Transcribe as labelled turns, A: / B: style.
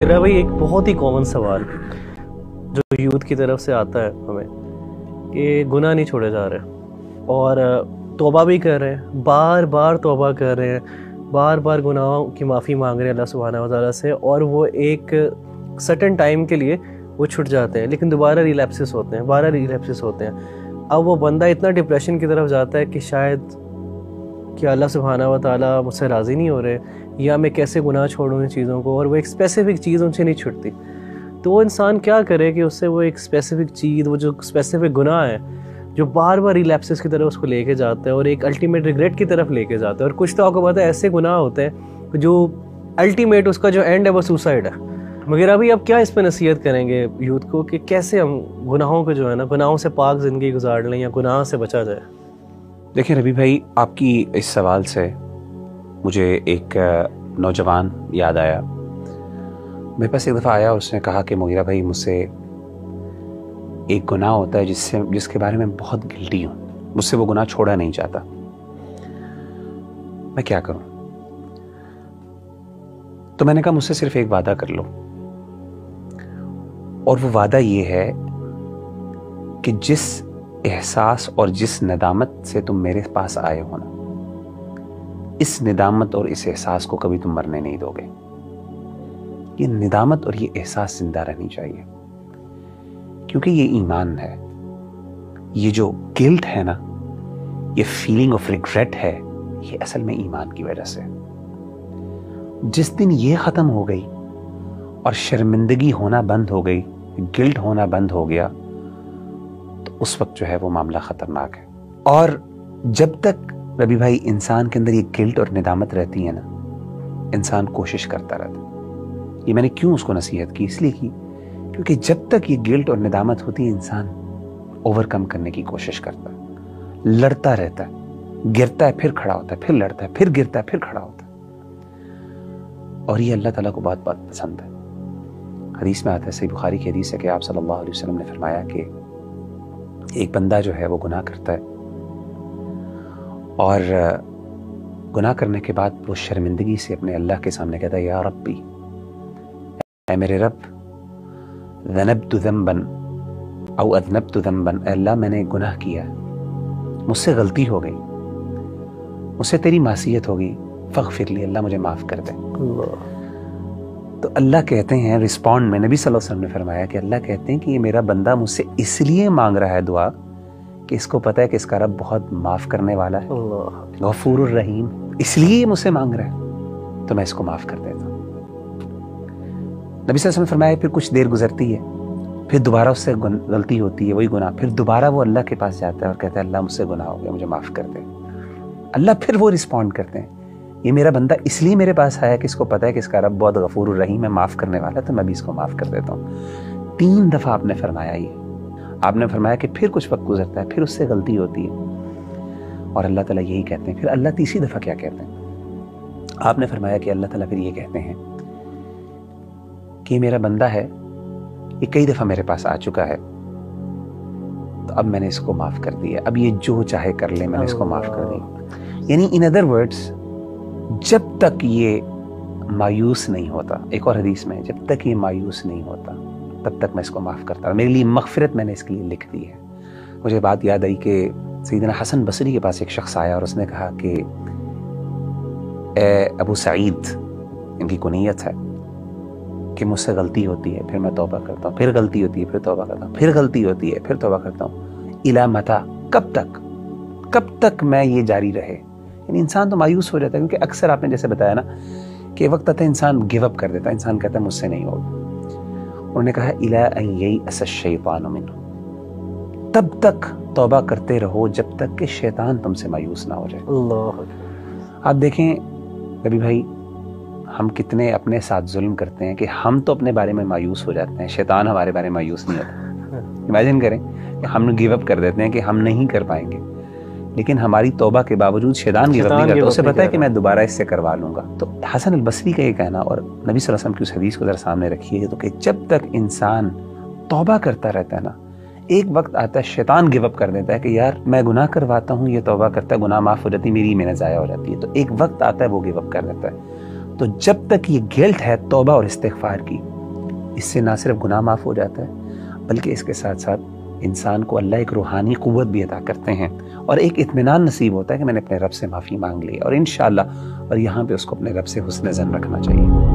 A: मेरा भाई एक बहुत ही कॉमन सवाल जो यूथ की तरफ से आता है हमें कि गुनाह नहीं छोड़े जा रहे और तौबा भी कर रहे हैं, बार बार तौबा कर रहे हैं, बार बार गुनाहों की माफ़ी मांग रहे हैं अल्लाह सुब्हानहू व तआला से, और वो एक सर्टेन टाइम के लिए वो छूट जाते हैं, लेकिन दोबारा रिलैप्सेस होते हैं, बारह रिलैप्सेस होते हैं। अब वो बंदा इतना डिप्रेशन की तरफ जाता है कि शायद कि अल्लाह सुब्हानहू व तआला मुझसे राज़ी नहीं हो रहे, या मैं कैसे गुनाह छोड़ूं इन चीज़ों को, और वो एक स्पेसिफ़िक चीज़ उनसे नहीं छूटती। तो वो इंसान क्या करे कि उससे वो एक स्पेसिफ़िक चीज़, वो जो स्पेसिफ़िक गुनाह है जो बार बार रिलैप्सेस की तरफ उसको लेके जाता है और एक अल्टीमेट रिग्रेट की तरफ लेके जाता है। और कुछ तो आपको पता है ऐसे गुनाह होते हैं जो अल्टीमेट उसका जो एंड है वो सुसाइड है। मगर अभी आप क्या इस पर नसीहत करेंगे यूथ को कि कैसे हम गुनाहों को जो है ना, गुनाहों से पाक ज़िंदगी गुजार लें या गुनाह से बचा जाए?
B: देखिए रवि भाई, आपकी इस सवाल से मुझे एक नौजवान याद आया। मेरे पास एक दफ़ा आया, उसने कहा कि मुगीरा भाई, मुझसे एक गुनाह होता है जिसके बारे में बहुत गिल्टी हूँ, मुझसे वो गुनाह छोड़ा नहीं चाहता, मैं क्या करूँ? तो मैंने कहा मुझसे सिर्फ एक वादा कर लो, और वो वादा ये है कि जिस एहसास और जिस नदामत से तुम मेरे पास आए हो ना, इस निदामत और इस एहसास को कभी तुम मरने नहीं दोगे। ये निदामत और ये एहसास जिंदा रहनी चाहिए, क्योंकि ये ईमान है। ये जो गिल्ट है ना, ये फीलिंग ऑफ रिग्रेट है, ये असल में ईमान की वजह से। जिस दिन ये खत्म हो गई और शर्मिंदगी होना बंद हो गई, गिल्ट होना बंद हो गया, तो उस वक्त जो है वो मामला खतरनाक है। और जब तक रवि भाई इंसान के अंदर ये गिल्ट और निदामत रहती है ना, इंसान कोशिश करता रहता है। ये मैंने क्यों उसको नसीहत की, इसलिए की क्योंकि जब तक ये गिल्ट और निदामत होती है, इंसान ओवरकम करने की कोशिश करता है, लड़ता रहता है, गिरता है फिर खड़ा होता है, फिर लड़ता है, फिर गिरता है, फिर खड़ा होता है। और ये अल्लाह ताला को बहुत बहुत पसंद है। हदीस में आता है, सही बुखारी की हदीस है कि आप सल्लल्लाहु अलैहि वसल्लम ने फरमाया कि एक बंदा जो है वो गुनाह करता है, और गुनाह करने के बाद वो शर्मिंदगी से अपने अल्लाह के सामने कहता है, या रब्बी, ऐ मेरे रब, ज़नबतु ज़ंबन औ अज़नबतु ज़ंबन, अल्लाह मैंने गुनाह किया, मुझसे गलती हो गई, मुझसे तेरी मासियत हो गई, फ़ग़फ़िर ली, अल्लाह मुझे माफ़ कर दे। तो अल्लाह कहते हैं रिस्पॉन्ड में, नबी सल्लल्लाहु अलैहि वसल्लम ने फरमाया कि अल्लाह कहते हैं कि ये मेरा बंदा मुझसे इसलिए मांग रहा है दुआ कि इसको पता है कि इसका रब बहुत माफ़ करने वाला है, गफूरुर रहीम, इसलिए ये मुझसे मांग रहा है, तो मैं इसको माफ़ कर देता हूँ। नबी सल्लल्लाहु अलैहि वसल्लम ने फरमाया फिर कुछ देर गुजरती है, फिर दोबारा उससे गलती होती है, वही गुनाह, फिर दोबारा वो अल्लाह के पास जाता है और कहता है अल्लाह मुझसे गुनाह हो गया, मुझे माफ़ कर दे। अल्लाह फिर वो रिस्पॉन्ड करते हैं, ये मेरा बंदा इसलिए मेरे पास आया कि इसको पता है कि इसका रब बहुत गफूरुर रहीम है, माफ़ करने वाला है, तो मैं भी इसको माफ़ कर देता हूँ। 3 दफ़ा आपने फरमाया ये। आपने फरमाया कि फिर कुछ वक्त गुजरता है, फिर उससे गलती होती है, और अल्लाह ताला यही कहते हैं। फिर अल्लाह तीसरी दफ़ा क्या कहते हैं? आपने फरमाया कि अल्लाह ताला फिर ये कहते हैं कि मेरा बंदा है, ये कई दफ़ा मेरे पास आ चुका है, तो अब मैंने इसको माफ़ कर दिया, अब ये जो चाहे कर ले, मैंने इसको माफ़ कर दिया। यानी इन अदर वर्ड्स, जब तक ये मायूस नहीं होता, एक और हदीस में, जब तक ये मायूस नहीं होता तब तक मैं इसको माफ़ करता हूँ, मेरे लिए मग़फ़िरत मैंने इसके लिए लिख दी है। मुझे बात याद आई कि सैयदना हसन बसरी के पास एक शख्स आया और उसने कहा कि ए अबू सईद, इनकी कुनियत है, कि मुझसे गलती होती है, फिर मैं तौबा करता हूँ, फिर गलती होती है, फिर तौबा करता हूँ, फिर गलती होती है, फिर तौबा करता हूँ, इला मता, कब तक मैं ये जारी रहे? यानी इंसान तो मायूस हो जाता है, क्योंकि अक्सर आपने जैसे बताया ना कि वक्त आता है इंसान गिव अप कर देता है, इंसान कहता है मुझसे नहीं होगा। उन्होंने कहा इला अन ययअस अश-शैतानु मिन्हु, तब तक तौबा करते रहो जब तक कि शैतान तुमसे मायूस ना हो जाए। अल्लाह। आप देखें रवि भाई, हम कितने अपने साथ जुल्म करते हैं कि हम तो अपने बारे में मायूस हो जाते हैं, शैतान हमारे बारे में मायूस नहीं होता। इमेजिन करें कि हम गिव अप कर देते हैं कि हम नहीं कर पाएंगे, लेकिन हमारी तौबा के बावजूद शैतान गिव अप नहीं करता, उसे पता है कि मैं दोबारा इससे करवा लूंगा। तो हसन अल बसरी का ये कहना, और नबी सल्लल्लाहु अलैहि वसल्लम की उस हदीस को जरा सामने रखिए, तो कि जब तक इंसान तौबा करता रहता है ना, एक वक्त आता है शैतान गिव अप कर देता है कि यार मैं गुनाह करवाता हूँ, ये तौबा करता है, गुनाह माफ़ हो जाती है, मेरी मेहनत ज़ाया हो जाती है। तो एक वक्त आता है वो गिव अप कर देता है, تو جب تک یہ گلٹ ہے توبہ اور استغفار کی، اس سے نہ صرف گناہ معاف ہو جاتا ہے بلکہ اس کے ساتھ ساتھ انسان کو اللہ ایک روحانی قوت بھی عطا کرتے ہیں اور ایک اطمینان نصیب ہوتا ہے کہ میں نے اپنے رب سے معافی مانگ لی، اور انشاءاللہ اور یہاں پہ اس کو اپنے رب سے حسن ظن رکھنا چاہیے۔